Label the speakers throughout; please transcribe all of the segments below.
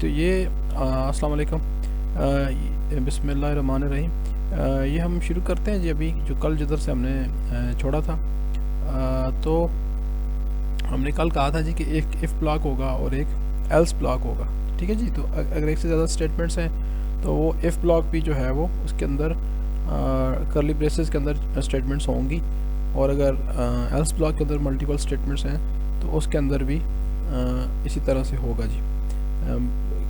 Speaker 1: तो ये अस्सलाम वालेकुम। बिस्मिल्लाहिर्रहमानिर्रहीम। ये हम शुरू करते हैं जी। अभी जो कल जिधर से हमने छोड़ा था, तो हमने कल कहा था जी कि एक इफ़ ब्लॉक होगा और एक एल्स ब्लॉक होगा। ठीक है जी। तो अगर एक से ज़्यादा स्टेटमेंट्स हैं तो वो इफ़ ब्लॉक भी जो है वो उसके अंदर करली ब्रेसेस के अंदर स्टेटमेंट्स होंगी, और अगर एल्स ब्लॉक के अंदर मल्टीपल स्टेटमेंट्स हैं तो उसके अंदर भी इसी तरह से होगा जी।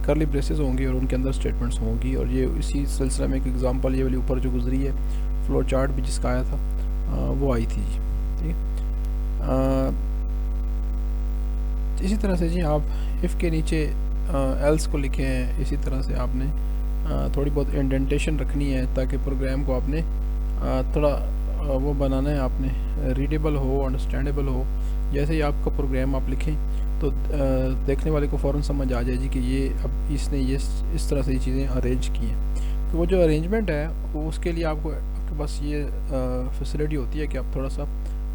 Speaker 1: करली ब्रेसेस होंगी और उनके अंदर स्टेटमेंट्स होंगी। और ये इसी सिलसिले में एक एग्जांपल ये वाली ऊपर जो गुजरी है फ्लो चार्ट भी जिसका आया था वो आई थी जी। ठीक है। इसी तरह से जी आप इफ़ के नीचे एल्स को लिखे हैं, इसी तरह से आपने थोड़ी बहुत इंडेंटेशन रखनी है ताकि प्रोग्राम को आपने थोड़ा वो बनाना है, आपने रीडेबल हो, अंडरस्टैंडेबल हो। जैसे ही आपका प्रोग्राम आप लिखें तो देखने वाले को फ़ौरन समझ आ जाए जी कि ये अब इसने ये इस तरह से ये चीज़ें अरेंज की हैं। तो वो जो अरेंजमेंट है वो उसके लिए आपके पास ये फैसिलिटी होती है कि आप थोड़ा सा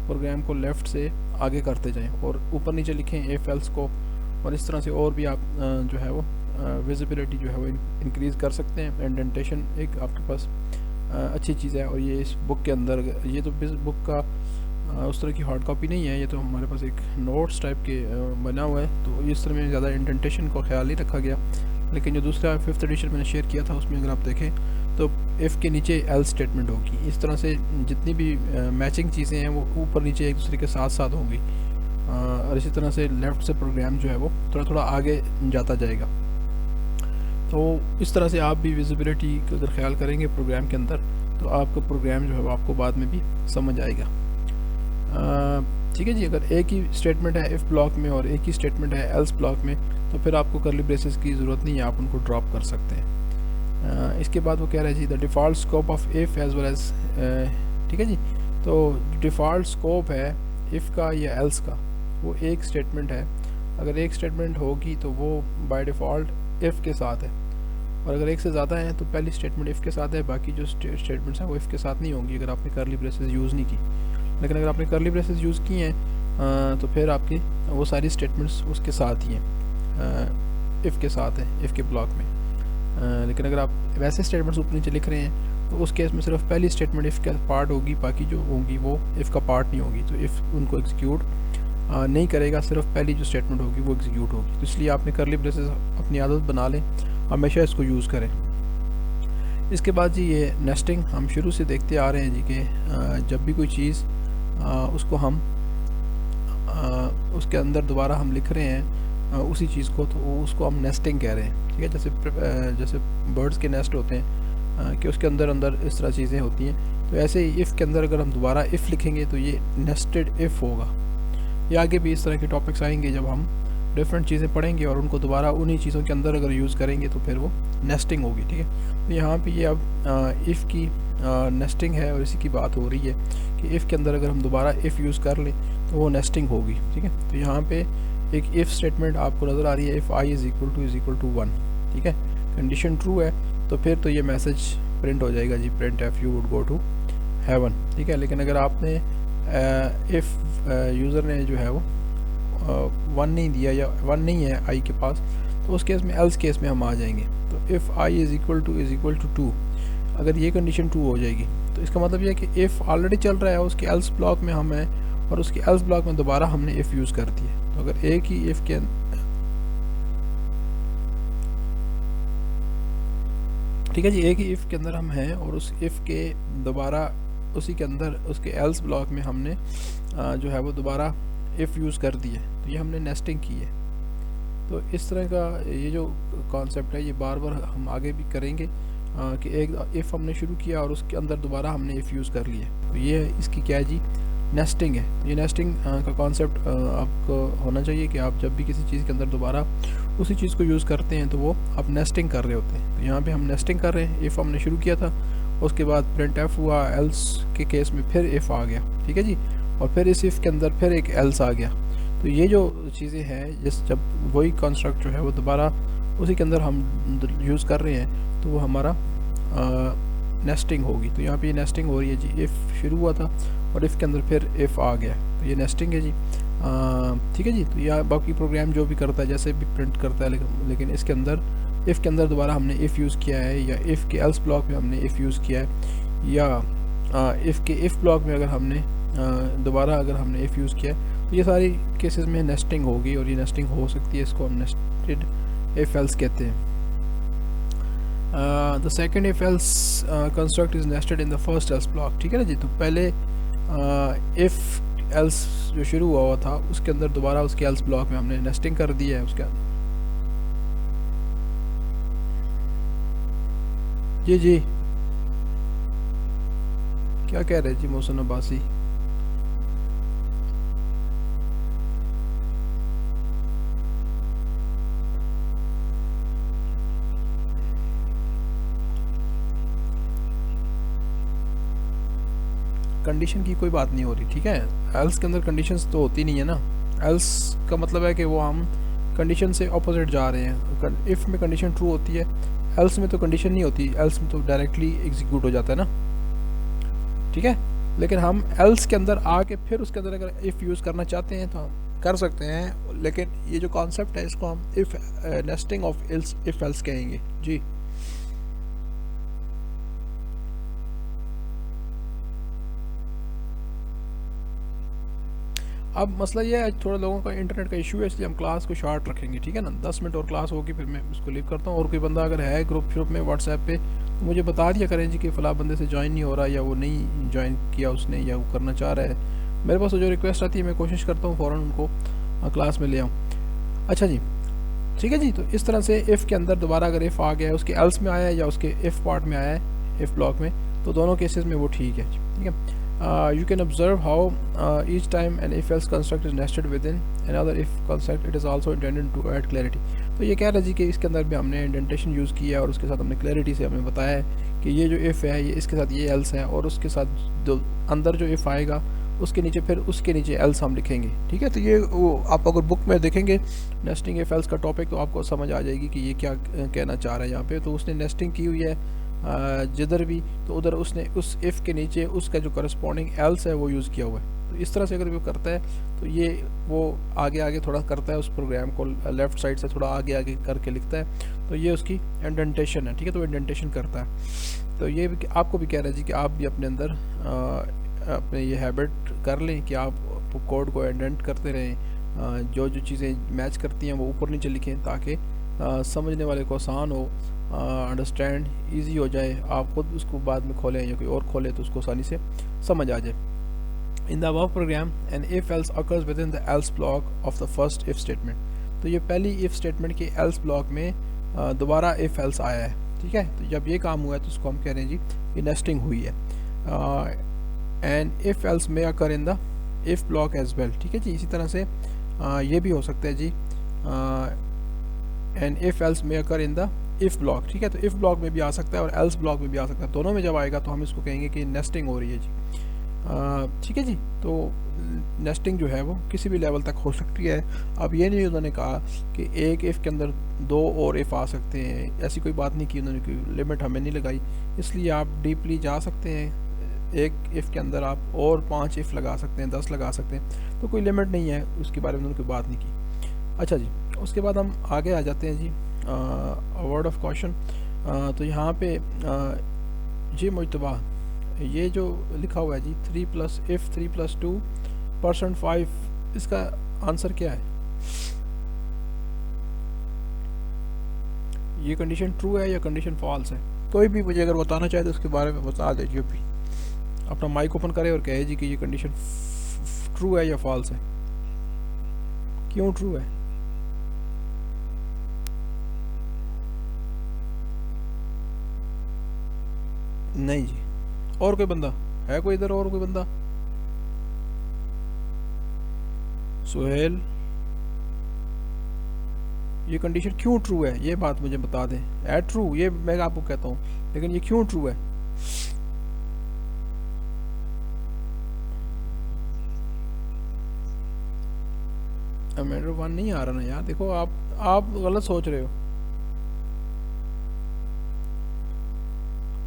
Speaker 1: प्रोग्राम को लेफ़्ट से आगे करते जाएं और ऊपर नीचे लिखें इफ़ एल्स को, और इस तरह से और भी आप जो है वो विजिबिलिटी जो है वो इंक्रीज़ कर सकते हैं। इंडेंटेशन एक आपके पास अच्छी चीज़ है, और ये इस बुक के अंदर, ये तो बुक का उस तरह की हार्ड कॉपी नहीं है, ये तो हमारे पास एक नोट्स टाइप के बना हुआ है। तो इस तरह में ज़्यादा इंडेंटेशन को ख्याल नहीं रखा गया। लेकिन जो दूसरा 5th एडिशन मैंने शेयर किया था उसमें अगर आप देखें तो इफ़ के नीचे एल स्टेटमेंट होगी। इस तरह से जितनी भी मैचिंग चीज़ें हैं वो ऊपर नीचे एक दूसरे के साथ साथ होंगी, और इसी तरह से लेफ़्ट से प्रोग्राम जो है वो थोड़ा थोड़ा आगे जाता जाएगा। तो इस तरह से आप भी विजिबिलिटी का अगर ख्याल करेंगे प्रोग्राम के अंदर तो आपका प्रोग्राम जो है वो आपको बाद में भी समझ आएगा। ठीक है जी। अगर एक ही स्टेटमेंट है इफ़ ब्लॉक में और एक ही स्टेटमेंट है एल्स ब्लॉक में तो फिर आपको करली ब्रेसेस की ज़रूरत नहीं है, आप उनको ड्रॉप कर सकते हैं। इसके बाद वो कह रहा है जी the default scope of if as well as. ठीक है जी। तो डिफ़ॉल्ट स्कोप है इफ़ का या एल्स का वो एक स्टेटमेंट है। अगर एक स्टेटमेंट होगी तो वो बाय डिफ़ॉल्ट इफ़ के साथ है, और अगर एक से ज़्यादा है तो पहली स्टेटमेंट इफ़ के साथ है, बाकी जो स्टेटमेंट्स हैं वो इफ़ के साथ नहीं होंगी अगर आपने करली ब्रेसेस यूज़ नहीं की। लेकिन अगर आपने करली ब्रेसेस यूज़ की हैं तो फिर आपकी वो सारी स्टेटमेंट्स उसके साथ ही हैं, इफ़ के साथ हैं, इफ़ के ब्लॉक में। लेकिन अगर आप वैसे स्टेटमेंट्स ऊपर नीचे लिख रहे हैं तो उस केस में सिर्फ पहली स्टेटमेंट इफ़ का पार्ट होगी, बाकी जो होंगी वो इफ़ का पार्ट नहीं होगी। तो इफ़ उनको एग्जीक्यूट नहीं करेगा, सिर्फ पहली जो स्टेटमेंट होगी वो एग्जीक्यूट होगी। तो इसलिए आपने करली ब्रेसेस अपनी आदत बना लें, हमेशा इसको यूज़ करें। इसके बाद जी ये नेस्टिंग हम शुरू से देखते आ रहे हैं जी कि जब भी कोई चीज़ उसको हम उसके अंदर दोबारा हम लिख रहे हैं उसी चीज़ को, तो उसको हम नेस्टिंग कह रहे हैं। ठीक है। जैसे बर्ड्स के नेस्ट होते हैं कि उसके अंदर अंदर इस तरह चीज़ें होती हैं। तो ऐसे ही इफ़ के अंदर अगर हम दोबारा इफ़ लिखेंगे तो ये नेस्टेड इफ़ होगा। ये आगे भी इस तरह के टॉपिक्स आएंगे जब हम डिफरेंट चीज़ें पढ़ेंगे और उनको दोबारा उन्हीं चीज़ों के अंदर अगर यूज़ करेंगे तो फिर वो नेस्टिंग होगी। ठीक है। तो यहाँ पे ये अब इफ़ की नेस्टिंग है और इसी की बात हो रही है कि इफ़ के अंदर अगर हम दोबारा इफ़ यूज़ कर लें तो वो नेस्टिंग होगी। ठीक है। तो यहाँ पे एक इफ़ स्टेटमेंट आपको नज़र आ रही है, if I is equal to 1। ठीक है। कंडीशन ट्रू है तो फिर तो ये मैसेज प्रिंट हो जाएगा जी, print F you would go to heaven. ठीक है। लेकिन अगर आपने इफ़ यूज़र ने जो है वो 1 नहीं दिया या 1 नहीं है आई के पास, तो उस केस में एल्स केस में हम आ जाएंगे। तो if I is equal to 2, अगर ये कंडीशन ट्रू हो जाएगी तो इसका मतलब ये है कि इफ़ ऑलरेडी चल रहा है उसके एल्स ब्लॉक में हम हैं और उसके एल्स ब्लॉक में दोबारा हमने इफ़ यूज़ कर दी है। तो अगर एक ही इफ़ के ठीक है जी, एक ही इफ़ के अंदर हम हैं और उस इफ़ के दोबारा उसी के अंदर उसके एल्स ब्लॉक में हमने जो है वो दोबारा इफ़ यूज़ कर दी है, तो ये हमने नेस्टिंग की है। तो इस तरह का ये जो कॉन्सेप्ट है ये बार बार हम आगे भी करेंगे कि एक इफ़ हमने शुरू किया और उसके अंदर दोबारा हमने इफ़ यूज़ कर लिया, तो ये इसकी क्या है जी, नेस्टिंग है। ये नेस्टिंग का कॉन्सेप्ट आपको होना चाहिए कि आप जब भी किसी चीज़ के अंदर दोबारा उसी चीज़ को यूज़ करते हैं तो वो आप नेस्टिंग कर रहे होते हैं। तो यहाँ पे हम नेस्टिंग कर रहे हैं। इफ़ हमने शुरू किया था, उसके बाद प्रिंट एफ हुआ, एल्स के केस में फिर इफ़ आ गया। ठीक है जी। और फिर इस इफ़ के अंदर फिर एक एल्स आ गया। तो ये जो चीज़ें हैं जब वही कंस्ट्रक्ट जो है वो दोबारा उसी के अंदर हम यूज़ कर रहे हैं तो वो हमारा नेस्टिंग होगी। तो यहाँ पे ये नेस्टिंग हो रही है जी, इफ़ शुरू हुआ था और इफ़ के अंदर फिर इफ़ आ गया, तो ये नेस्टिंग है जी। ठीक है जी। तो यह बाकी प्रोग्राम जो भी करता है जैसे भी प्रिंट करता है, लेकिन इसके अंदर इफ़ के अंदर दोबारा हमने इफ़ यूज़ किया है, या इफ़ के एल्स ब्लॉक में हमने इफ़ यूज़ किया है, या इफ़ के इफ़ ब्लॉक में अगर हमने दोबारा अगर हमने इफ़ यूज़ किया है, तो ये सारी केसेस में नेस्टिंग होगी, और ये नेस्टिंग हो सकती है, इसको हम नेस्टेड इफ़ एल्स कहते हैं। The second if else construct is nested in the first else block. ठीक है ना जी। तो पहले इफ एल्स जो शुरू हुआ था उसके अंदर दोबारा उसके एल्स ब्लॉक में हमने नेस्टिंग कर दी है उसके अंदर। जी जी, क्या कह रहे जी मोहसिन अब्बासी? कंडीशन की कोई बात नहीं हो रही, ठीक है। एल्स के अंदर कंडीशंस तो होती नहीं है ना। एल्स का मतलब है कि वो हम कंडीशन से ऑपोजिट जा रहे हैं। इफ़ में कंडीशन ट्रू होती है, एल्स में तो कंडीशन नहीं होती, एल्स में तो डायरेक्टली एग्जीक्यूट हो जाता है ना, ठीक है। लेकिन हम एल्स के अंदर आके फिर उसके अंदर अगर इफ़ यूज़ करना चाहते हैं तो हम कर सकते हैं, लेकिन ये जो कॉन्सेप्ट है इसको हम if nesting of else if else कहेंगे जी। अब मसला ये है, थोड़ा लोगों का इंटरनेट का इशू है, इसलिए हम क्लास को शॉर्ट रखेंगे, ठीक है ना। 10 मिनट और क्लास होगी, फिर मैं इसको लीव करता हूँ। और कोई बंदा अगर है ग्रुप में व्हाट्सएप पे, तो मुझे बता दिया करें जी कि फ़लाँ बंदे से ज्वाइन नहीं हो रहा, या वो नहीं ज्वाइन किया उसने, या वो करना चाह रहा है। मेरे पास जो रिक्वेस्ट आती है मैं कोशिश करता हूँ फ़ौरन उनको क्लास में ले आऊँ। अच्छा जी, ठीक है जी। तो इस तरह से इफ़ के अंदर दोबारा अगर इफ़ आ गया है, उसके एल्स में आया है या उसके इफ़ पार्ट में आया है इफ़ ब्लॉक में, तो दोनों केसेस में वो ठीक है, ठीक है। You can observe how each time an if else construct is nested within another if construct, it is also intended to add clarity। तो ये कह रहा है जी कि इसके अंदर भी हमने इंडेंटेशन यूज़ किया है, और उसके साथ हमने क्लैरिटी से हमें बताया है कि ये जो इफ़ है ये इसके साथ ये एल्स है, और उसके साथ जो अंदर जो इफ़ आएगा उसके नीचे फिर उसके नीचे एल्स हम लिखेंगे, ठीक है। तो ये वो आप अगर बुक में देखेंगे नेस्टिंग इफ़ एल्स का टॉपिक, तो आपको समझ आ जाएगी कि ये क्या कहना चाह रहा है यहाँ पे। तो उसने नेस्टिंग की हुई है जिधर भी, तो उधर उसने उस इफ़ के नीचे उसका जो करस्पॉन्डिंग एल्स है वो यूज़ किया हुआ है। तो इस तरह से अगर वो करता है तो ये वो आगे आगे थोड़ा करता है, उस प्रोग्राम को लेफ़्ट साइड से थोड़ा आगे आगे करके लिखता है, तो ये उसकी इंडेंटेशन है, ठीक है। तो इंडेंटेशन करता है। तो ये भी आपको भी कह रहा है जी कि आप भी अपने अंदर अपने ये हैबिट कर लें कि आप कोड को इंडेंट करते रहें, जो जो चीज़ें मैच करती हैं वो ऊपर नीचे लिखें, ताकि समझने वाले को आसान हो, अंडरस्टैंड इजी हो जाए, आप खुद उसको बाद में खोलें या कोई और खोले तो उसको आसानी से समझ आ जाए। In the above program an if else occurs within the else block of the first if statement. तो ये पहली इफ स्टेटमेंट के एल्स ब्लॉक में दोबारा इफ एल्स आया है, ठीक है। तो जब ये काम हुआ है तो उसको हम कह रहे हैं जी ये नेस्टिंग हुई है। एंड इफ एल्स में occur in the if block as well, ठीक है जी। इसी तरह से ये भी हो सकता है जी, एंड इफ एल्स में occur in the if block, ठीक है। तो इफ़ ब्लॉक में भी आ सकता है और एल्स ब्लॉक में भी आ सकता है, दोनों में जब आएगा तो हम इसको कहेंगे कि नेस्टिंग हो रही है जी, ठीक है जी। तो नेस्टिंग जो है वो किसी भी लेवल तक हो सकती है। अब ये नहीं उन्होंने कहा कि एक इफ़ के अंदर 2 और इफ़ आ सकते हैं, ऐसी कोई बात नहीं की उन्होंने, कोई लिमिट हमें नहीं लगाई, इसलिए आप डीपली जा सकते हैं। एक इफ़ के अंदर आप और 5 इफ़ लगा सकते हैं, 10 लगा सकते हैं, तो कोई लिमिट नहीं है, उसके बारे में उन्होंने कोई बात नहीं की। अच्छा जी, उसके बाद हम आगे आ जाते हैं जी वर्ड ऑफ क्वेश्चन। तो यहाँ पे जी मुजतबा ये जो लिखा हुआ है जी 3 + इफ़ 3 + 2 5, इसका आंसर क्या है? ये कंडीशन ट्रू है या कंडीशन फॉल्स है? कोई भी मुझे अगर बताना चाहे तो उसके बारे में बता दीजिए। भी अपना माइक ओपन करे और कहे जी कि ये कंडीशन ट्रू है या फॉल्स है। क्यों ट्रू है? नहीं जी। और कोई बंदा है? कोई इधर और कोई बंदा? सुहेल, ये कंडीशन क्यों ट्रू है ये बात मुझे बता दें। है ट्रू, ये मैं आपको कहता हूँ, लेकिन ये क्यों ट्रू है? अमेंडर 1 नहीं आ रहा ना यार, देखो आप गलत सोच रहे हो।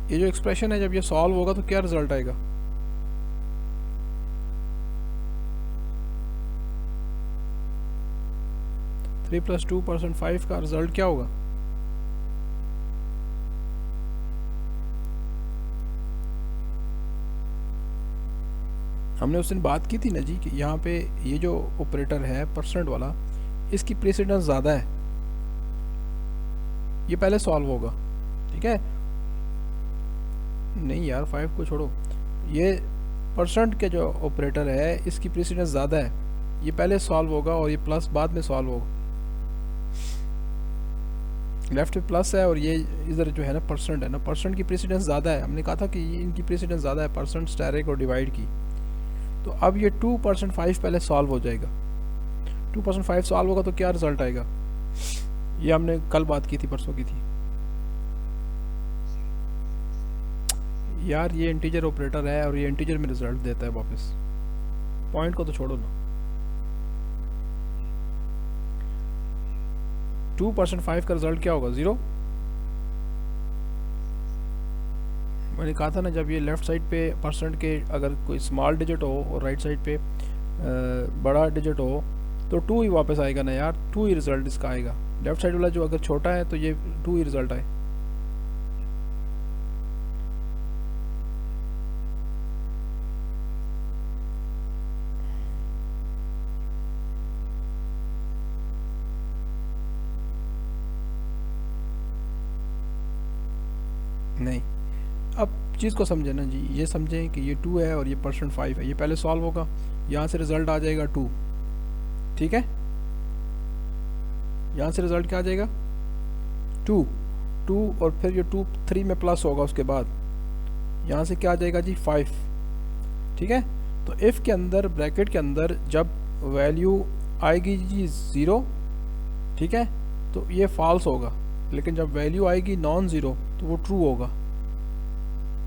Speaker 1: ये जो एक्सप्रेशन है जब ये सॉल्व होगा तो क्या रिजल्ट आएगा? 3 + 2% 5 का रिजल्ट क्या होगा? हमने उस दिन बात की थी ना जी कि यहाँ पे ये जो ऑपरेटर है परसेंट वाला, इसकी प्रेसिडेंस ज़्यादा है, ये पहले सॉल्व होगा, ठीक है। नहीं यार 5 को छोड़ो, ये परसेंट के जो ऑपरेटर है इसकी प्रेसिडेंस ज़्यादा है, ये पहले सॉल्व होगा और ये प्लस बाद में सॉल्व होगा। लेफ्ट में प्लस है और ये इधर जो है ना परसेंट है ना, परसेंट की प्रेसिडेंस ज़्यादा है। हमने कहा था कि ये इनकी प्रेसिडेंस ज़्यादा है परसेंट, स्टेरिक और डिवाइड की। तो अब ये 2% 5 पहले सॉल्व हो जाएगा, 2% 5 सॉल्व होगा तो क्या रिजल्ट आएगा? ये हमने कल बात की थी, परसों की थी यार। ये इंटीजर ऑपरेटर है और ये इंटीजर में रिजल्ट देता है वापस, पॉइंट को तो छोड़ो ना। 2% 5 का रिजल्ट क्या होगा? 0। मैंने कहा था ना जब ये लेफ़्ट साइड पे परसेंट के अगर कोई स्मॉल डिजिट हो और राइट साइड पे बड़ा डिजिट हो तो 2 ही वापस आएगा ना यार, 2 ही रिज़ल्ट इसका आएगा। लेफ़्ट साइड वाला जो अगर छोटा है तो ये 2 ही रिज़ल्ट आए। नहीं, अब चीज़ को समझे ना जी, ये समझें कि ये 2 है और ये परसेंट 5 है, ये पहले सॉल्व होगा, यहाँ से रिज़ल्ट आ जाएगा 2, ठीक है। यहाँ से रिज़ल्ट क्या आ जाएगा? 2 और फिर ये 2 3 में प्लस होगा, उसके बाद यहाँ से क्या आ जाएगा जी? 5, ठीक है। तो इफ़ के अंदर ब्रैकेट के अंदर जब वैल्यू आएगी जी 0, ठीक है, तो ये फॉल्स होगा, लेकिन जब वैल्यू आएगी नॉन ज़ीरो तो वो ट्रू होगा,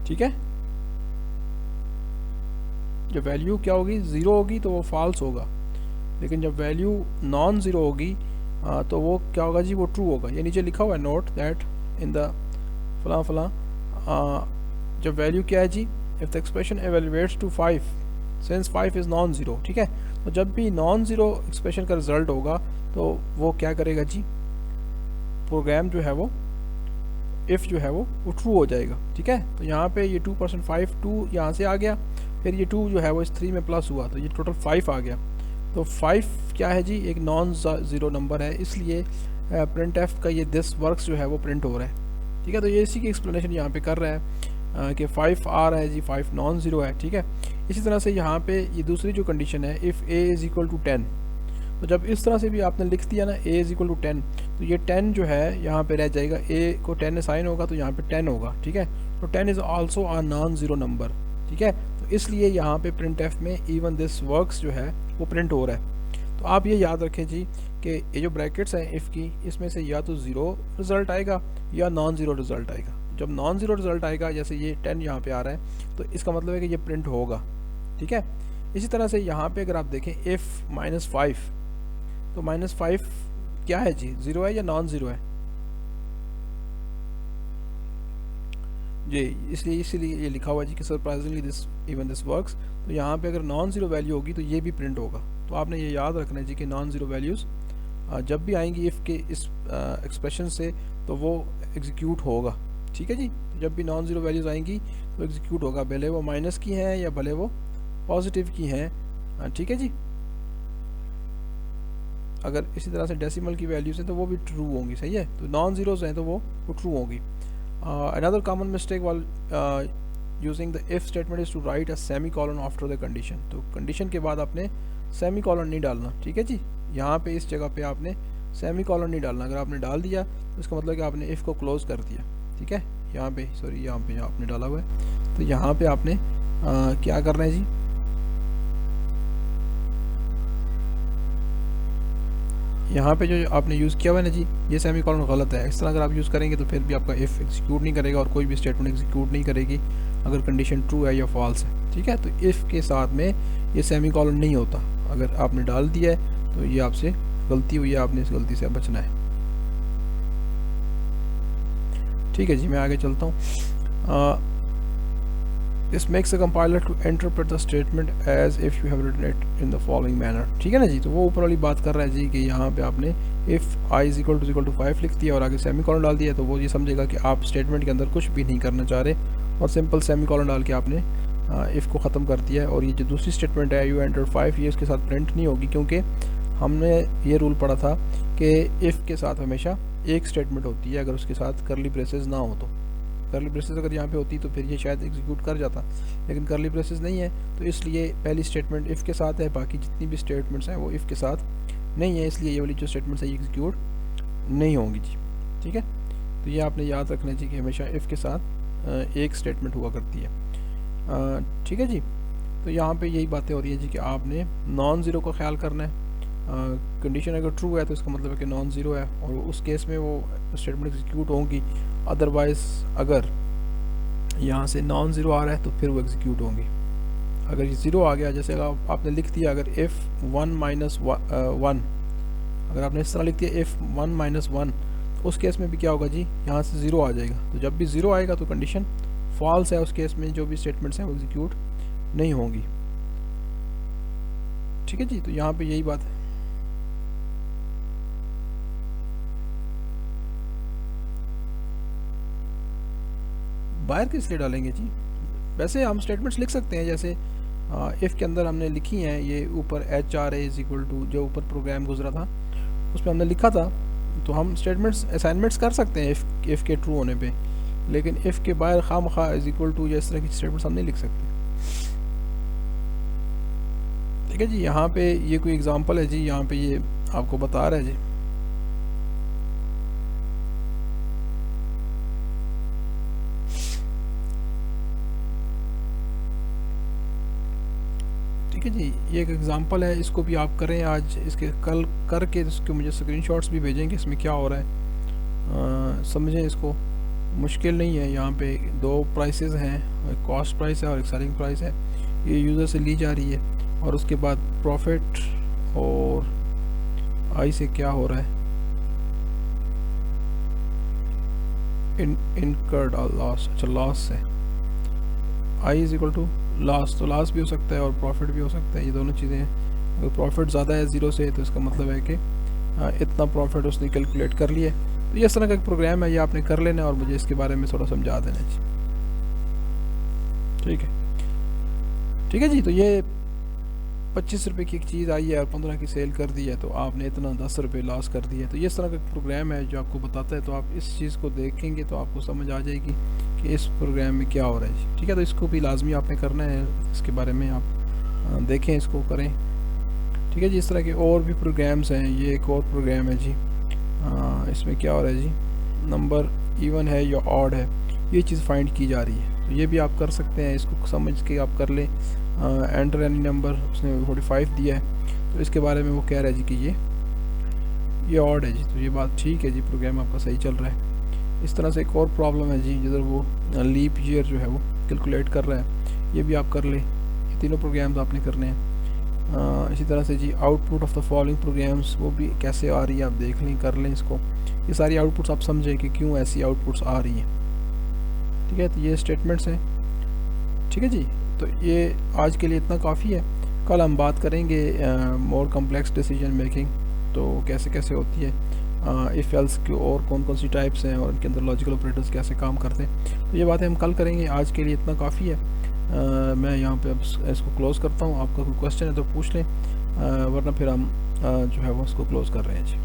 Speaker 1: ठीक है। जब वैल्यू क्या होगी? 0 होगी तो वो फॉल्स होगा, लेकिन जब वैल्यू नॉन ज़ीरो होगी तो वो क्या होगा जी? वो ट्रू होगा। ये नीचे लिखा हुआ है नोट दैट इन द फला फला, जब वैल्यू क्या है जी? If the expression evaluates to 5 since 5 is non zero, ठीक है। तो जब भी नॉन ज़ीरो एक्सप्रेशन का रिजल्ट होगा तो वो क्या करेगा जी? प्रोग्राम जो है वो इफ़ जो है वो ट्रू हो जाएगा, ठीक है। तो यहाँ पे ये 2% 5 2 यहाँ से आ गया, फिर ये 2 जो है वो इस 3 में प्लस हुआ तो ये टोटल 5 आ गया। तो 5 क्या है जी? एक नॉन ज़ीरो नंबर है, इसलिए प्रिंट एफ का ये दिस वर्क्स जो है वो प्रिंट हो रहा है, ठीक है। तो ये इसी की एक्सप्लेनेशन यहाँ पे कर रहा है कि 5 आ रहा है जी, 5 नॉन ज़ीरो है, ठीक है। इसी तरह से यहाँ पे ये दूसरी जो कंडीशन है, if A is equal to 10, तो जब इस तरह से भी आपने लिख दिया ना a इज़ इक्वल टू 10, तो ये 10 जो है यहाँ पे रह जाएगा, a को 10 असाइन होगा तो यहाँ पे 10 होगा, ठीक है। तो 10 is also a non zero number, ठीक है। तो इसलिए यहाँ पे प्रिंट एफ में इवन दिस वर्क्स जो है वो प्रिंट हो रहा है। तो आप ये याद रखें जी कि ये जो ब्रैकेट्स हैं इफ़ की, इसमें से या तो 0 रिज़ल्ट आएगा या नॉन ज़ीरो रिज़ल्ट आएगा। जब नॉन ज़ीरो रिज़ल्ट आएगा, जैसे ये 10 यहाँ पे आ रहा है, तो इसका मतलब है कि ये प्रिंट होगा, ठीक है। इसी तरह से यहाँ पे अगर आप देखें इफ़ -5, तो -5 क्या है जी? 0 है या नॉन ज़ीरो है जी? इसीलिए ये लिखा हुआ है जी कि surprisingly this even this works. तो यहाँ पे अगर नॉन ज़ीरो वैल्यू होगी तो ये भी प्रिंट होगा। तो आपने ये याद रखना है जी कि नॉन ज़ीरो वैल्यूज़ जब भी आएंगी इफ़ के इस एक्सप्रेशन से तो वो एग्जीक्यूट होगा, ठीक है जी। तो जब भी नॉन ज़ीरो वैल्यूज़ आएंगी तो एग्जीक्यूट होगा, भले वो माइनस की हैं या भले वो पॉजिटिव की हैं, ठीक है जी। अगर इसी तरह से डेसिमल की वैल्यूज़ हैं तो वो भी ट्रू होंगी, सही है। तो नॉन ज़ीरोज़ हैं तो वो ट्रू होंगी। Another common mistake while using the if statement is to write a semicolon after the condition. तो कंडीशन के बाद आपने सेमी कॉलन नहीं डालना, ठीक है जी। यहाँ पे इस जगह पे आपने सेमी कॉलन नहीं डालना। अगर आपने डाल दिया तो इसका मतलब कि आपने इफ़ को क्लोज़ कर दिया, ठीक है। यहाँ पे सॉरी, यहाँ पे आपने डाला हुआ है, तो यहाँ पे आपने क्या करना है जी? यहाँ पे जो आपने यूज़ किया हुआ है ना जी, ये सेमी कॉलन गलत है। इस तरह अगर आप यूज़ करेंगे तो फिर भी आपका इफ़ एग्जीक्यूट नहीं करेगा और कोई भी स्टेटमेंट एग्जीक्यूट नहीं करेगी अगर कंडीशन ट्रू है या फॉल्स है, ठीक है। तो इफ़ के साथ में ये सेमी कॉलन नहीं होता। अगर आपने डाल दिया है तो ये आपसे गलती हुई है, आपने इस गलती से बचना है, ठीक है जी। मैं आगे चलता हूँ। This makes a compiler to interpret the statement as if you have written it in the following manner, ठीक है ना जी। तो वो ऊपर वाली बात कर रहा है जी कि यहाँ पे आपने if I is equal to 5 लिख दिया और आगे सेमी कॉलन डाल दिया, तो वो ये समझेगा कि आप स्टेटमेंट के अंदर कुछ भी नहीं करना चाह रहे और सिंपल सेमी कॉलन डाल के आपने इफ़ को ख़त्म कर दिया है। और ये जो दूसरी स्टेटमेंट है यू एंटर 5, ये इसके साथ प्रिंट नहीं होगी, क्योंकि हमने ये रूल पढ़ा था कि इफ़ के साथ हमेशा एक स्टेटमेंट होती है अगर उसके साथ करली ब्रेसेस ना हो। तो करली ब्रेसेस अगर यहाँ पे होती तो फिर ये शायद एग्जीक्यूट कर जाता, लेकिन करली ब्रेसेस नहीं है, तो इसलिए पहली स्टेटमेंट इफ़ के साथ है, बाकी जितनी भी स्टेटमेंट्स हैं वो इफ़ के साथ नहीं है, इसलिए ये वाली जो स्टेटमेंट्स है ये एग्जीक्यूट नहीं होंगी जी। ठीक है, तो ये आपने याद रखना चाहिए कि हमेशा इफ़ के साथ एक स्टेटमेंट हुआ करती है। ठीक है जी, तो यहाँ पे यही बातें हो रही है जी कि आपने नॉन ज़ीरो का ख्याल करना है। कंडीशन अगर ट्रू है तो इसका मतलब है कि नॉन ज़ीरो है और उस केस में वो स्टेटमेंट एग्जीक्यूट होंगी। अदरवाइज़ अगर यहाँ से नॉन ज़ीरो आ रहा है तो फिर वो एग्जीक्यूट होंगी। अगर ये ज़ीरो आ गया, जैसे आपने लिख दिया अगर इफ़ 1 माइनस 1, अगर आपने इस तरह लिख दिया इफ़ 1 माइनस 1, तो उस केस में भी क्या होगा जी, यहाँ से ज़ीरो आ जाएगा। तो जब भी ज़ीरो आएगा तो कंडीशन फॉल्स है, उस केस में जो भी स्टेटमेंट्स हैं वो एग्जीक्यूट नहीं होंगी। ठीक है जी, तो यहाँ पे यही बात है। बाहर किस लिए डालेंगे जी, वैसे हम स्टेटमेंट्स लिख सकते हैं, जैसे इफ़ के अंदर हमने लिखी हैं ये ऊपर H R A is equal to, जो ऊपर प्रोग्राम गुजरा था उसमें हमने लिखा था, तो हम स्टेटमेंट्स असाइनमेंट्स कर सकते हैं इफ़ के ट्रू होने पे, लेकिन इफ़ के बाहर खामखा इज़ इक्वल टू या इस तरह की स्टेटमेंट्स हम नहीं लिख सकते। ठीक है जी, यहाँ पे ये कोई एग्जांपल है जी, यहाँ पे ये आपको बता रहा है जी। ठीक है जी, ये एक एग्जांपल है, इसको भी आप करें आज, इसके कल करके इसके मुझे स्क्रीनशॉट्स भी भेजेंगे इसमें क्या हो रहा है, समझें इसको, मुश्किल नहीं है। यहाँ पे दो प्राइसेस हैं, एक कॉस्ट प्राइस है और एक सेलिंग प्राइस है, ये यूज़र से ली जा रही है और उसके बाद प्रॉफिट और आई से क्या हो रहा है, इनकर्ड लॉस, अच्छा लॉस है, आई इज़ इक्वल टू लॉस, तो लॉस भी हो सकता है और प्रॉफिट भी हो सकता है, ये दोनों चीज़ें हैं। अगर प्रॉफिट ज़्यादा है ज़ीरो से तो इसका मतलब है कि इतना प्रॉफिट उसने कैलकुलेट कर लिया। तो ये इस तरह का एक प्रोग्राम है, ये आपने कर लेना और मुझे इसके बारे में थोड़ा समझा देना जी। ठीक है, ठीक है जी, तो ये 25 रुपये की एक चीज़ आई है और 15 की सेल कर दी है, तो आपने इतना 10 रुपये लॉस कर दिया। तो ये इस तरह का प्रोग्राम है जो आपको बताता है, तो आप इस चीज़ को देखेंगे तो आपको समझ आ जाएगी कि इस प्रोग्राम में क्या हो रहा है जी। ठीक है, तो इसको भी लाजमी आपने करना है, इसके बारे में आप देखें, इसको करें। ठीक है जी, इस तरह के और भी प्रोग्राम्स हैं, ये एक और प्रोग्राम है जी, इसमें क्या हो रहा है जी, नंबर इवन है या ऑड है, ये चीज़ फाइंड की जा रही है, तो ये भी आप कर सकते हैं, इसको समझ के आप कर लें। एंटर एनी नंबर, उसने 45 दिया है, तो इसके बारे में वो कह रहा है जी कि ये ऑड है जी, तो ये बात ठीक है जी, प्रोग्राम आपका सही चल रहा है। इस तरह से एक और प्रॉब्लम है जी, जिधर वो लीप ईयर जो है वो कैलकुलेट कर रहा है, ये भी आप कर लें, ये तीनों प्रोग्राम्स आपने करने हैं। इसी तरह से जी output of the following programs, वो भी कैसे आ रही है आप देख लें, कर लें इसको, ये सारी आउटपुट्स आप समझें कि क्यों ऐसी आउटपुट्स आ रही हैं। ठीक है, तो ये स्टेटमेंट्स हैं। ठीक है जी, तो ये आज के लिए इतना काफ़ी है, कल हम बात करेंगे मोर कम्प्लेक्स डिसीजन मेकिंग, तो कैसे कैसे होती है, इफ़ एल्स की और कौन कौन सी टाइप्स हैं और उनके अंदर लॉजिकल ऑपरेटर्स कैसे काम करते हैं, तो ये बातें हम कल करेंगे। आज के लिए इतना काफ़ी है, मैं यहाँ पे अब इसको क्लोज़ करता हूँ। आपका कोई क्वेश्चन है तो पूछ लें, वरना फिर हम जो है वो इसको क्लोज़ कर रहे हैं जी।